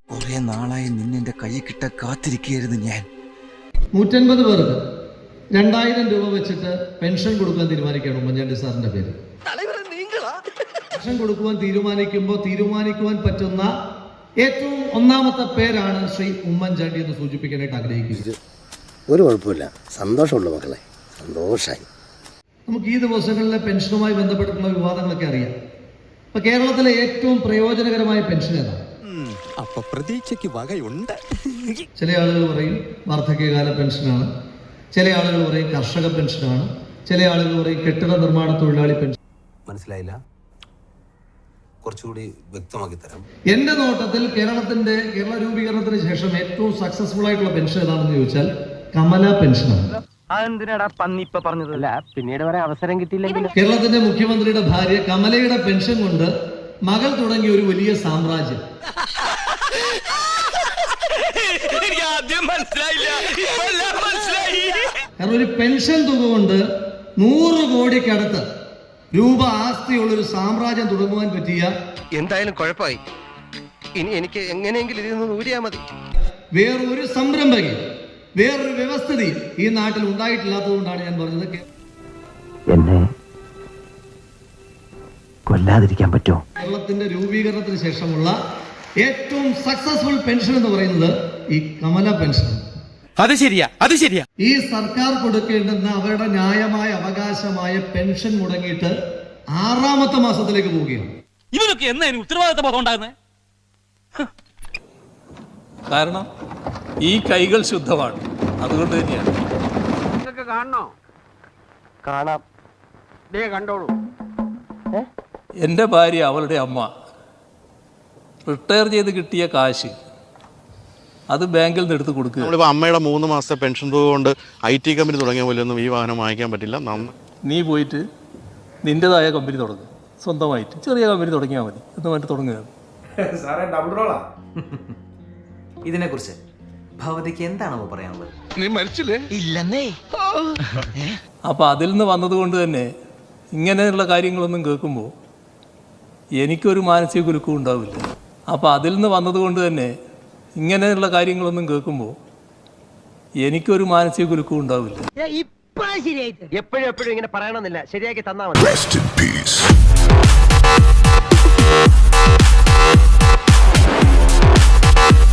കുറെ നാളായി നിന്നെ കൈ കിട്ട കാത്തിരിക്കുകയായിരുന്നു ഞാൻ. 150 പേർക്ക് 2000 രൂപ വെച്ചിട്ട് പെൻഷൻ കൊടുക്കാൻ തീരുമാനിക്കുകയാണ് ഉമ്മൻചാണ്ടി സാറിന്റെ പേര്. പെൻഷൻ കൊടുക്കുവാൻ തീരുമാനിക്കുവാൻ പറ്റുന്ന ഏറ്റവും ഒന്നാമത്തെ പേരാണ് ശ്രീ ഉമ്മൻചാണ്ടി എന്ന് സൂചിപ്പിക്കാനായിട്ട് ആഗ്രഹിക്കുന്നത്. ഒരു കുഴപ്പമില്ല, സന്തോഷമുള്ള മക്കളെ, സന്തോഷമായി. നമുക്ക് ഈ ദിവസങ്ങളിലെ പെൻഷനുമായി ബന്ധപ്പെട്ടിട്ടുള്ള വിവാദങ്ങളൊക്കെ അറിയാം. ഇപ്പൊ കേരളത്തിലെ ഏറ്റവും പ്രയോജനകരമായ പെൻഷൻ ഏതാണ്? അപ്പൊ പ്രതീക്ഷയ്ക്ക് വകയുണ്ട്. ചില ആളുകൾ പറയും വാർദ്ധക്യകാല പെൻഷനാണ്, ചില ആളുകൾ പറയും കർഷക പെൻഷനാണ്, ചില ആളുകൾ പറയും കെട്ടിട നിർമ്മാണ തൊഴിലാളി പെൻഷൻ. മനസ്സിലായില്ല, കുറച്ചുകൂടി വ്യക്തമാക്കി തരാം. എന്റെ നോട്ടത്തിൽ കേരള രൂപീകരണത്തിന് ശേഷം ഏറ്റവും സക്സസ്ഫുൾ ആയിട്ടുള്ള പെൻഷൻ ഏതാണെന്ന് ചോദിച്ചാൽ കമല പെൻഷനാണ്. പിന്നീട് വരെ അവസരം കിട്ടിയില്ലെങ്കിൽ കേരളത്തിന്റെ മുഖ്യമന്ത്രിയുടെ ഭാര്യ കമലയുടെ പെൻഷൻ കൊണ്ട് മകൾ തുടങ്ങിയ ഒരു വലിയ സാമ്രാജ്യം. കാരണം ഒരു പെൻഷൻ തുക കൊണ്ട് 100 കോടിക്കടുത്ത് രൂപ ആസ്തിയുള്ളൊരു സാമ്രാജ്യം തുടങ്ങുവാൻ പറ്റിയ, എന്തായാലും കുഴപ്പമായി. ഇനി എനിക്ക് എങ്ങനെയെങ്കിലും ഇതിൽ നിന്ന് ഊരിയാ മതി. വേറൊരു സംരംഭകൻ, വേറൊരു വ്യവസ്ഥിതി ഈ നാട്ടിൽ ഉണ്ടായിട്ടില്ലാത്തതുകൊണ്ടാണ് ഞാൻ പറഞ്ഞത് എന്നെ കൊല്ലാതിരിക്കാൻ പറ്റുമോ? കേരളത്തിന്റെ രൂപീകരണത്തിന് ശേഷമുള്ള ഏറ്റവും സക്സസ്ഫുൾ പെൻഷൻ എന്ന് പറയുന്നത് ഈ കമല പെൻഷൻ. അത് ശരിയാ. ഈ സർക്കാർ കൊടുക്കേണ്ടുന്ന അവരുടെ ന്യായമായ അവകാശമായ പെൻഷൻ മുടങ്ങിയിട്ട് 6ാമത്തെ മാസത്തിലേക്ക് പോവുകയാണ്. ഇവനൊക്കെ എന്നാ ഉത്തരവാദിത്ത ബോധം ഉണ്ടാകുന്നത്? കാരണം ഈ കൈകൾ ശുദ്ധമാണ്, അതുകൊണ്ട് തന്നെയാണ്. കാണണോ? കാണാം, കണ്ടോളൂ. എൻ്റെ ഭാര്യ, അവളുടെ അമ്മ റിട്ടയർ ചെയ്ത് കിട്ടിയ കാശ് അത് ബാങ്കിൽ നിന്ന് എടുത്ത് കൊടുക്കുക. നമ്മളിപ്പോൾ അമ്മയുടെ 3 മാസത്തെ പെൻഷൻ തുക കൊണ്ട് IT കമ്പനി തുടങ്ങിയ പോലെയൊന്നും ഈ വാഹനം വാങ്ങിക്കാൻ പറ്റില്ല. നീ പോയിട്ട് നിൻ്റെതായ കമ്പനി തുടങ്ങുക, സ്വന്തമായിട്ട് ചെറിയ കമ്പനി തുടങ്ങിയാൽ മതി എന്ന് പറഞ്ഞിട്ട് തുടങ്ങുകയാണ്. ഇതിനെക്കുറിച്ച് ഭഗവതിക്ക് എന്താണോ പറയാനുള്ളത്? നീ മരിച്ചില്ലേ? ഇല്ലെന്നേ. അപ്പോൾ അതിൽ നിന്ന് വന്നതുകൊണ്ട് തന്നെ ഇങ്ങനെയുള്ള കാര്യങ്ങളൊന്നും കേൾക്കുമ്പോൾ എനിക്കൊരു മാനസിക കുലുക്കം ഉണ്ടാവില്ല. അപ്പോൾ അതിൽ നിന്ന് വന്നതുകൊണ്ട് തന്നെ ഇങ്ങനെയുള്ള കാര്യങ്ങളൊന്നും കേൾക്കുമ്പോൾ എനിക്കൊരു മാനസിക കുലുക്കം ഉണ്ടാവില്ല. എപ്പോഴും ഇങ്ങനെ പറയണമെന്നില്ല, ശരിയാക്കി തന്നാ മതി.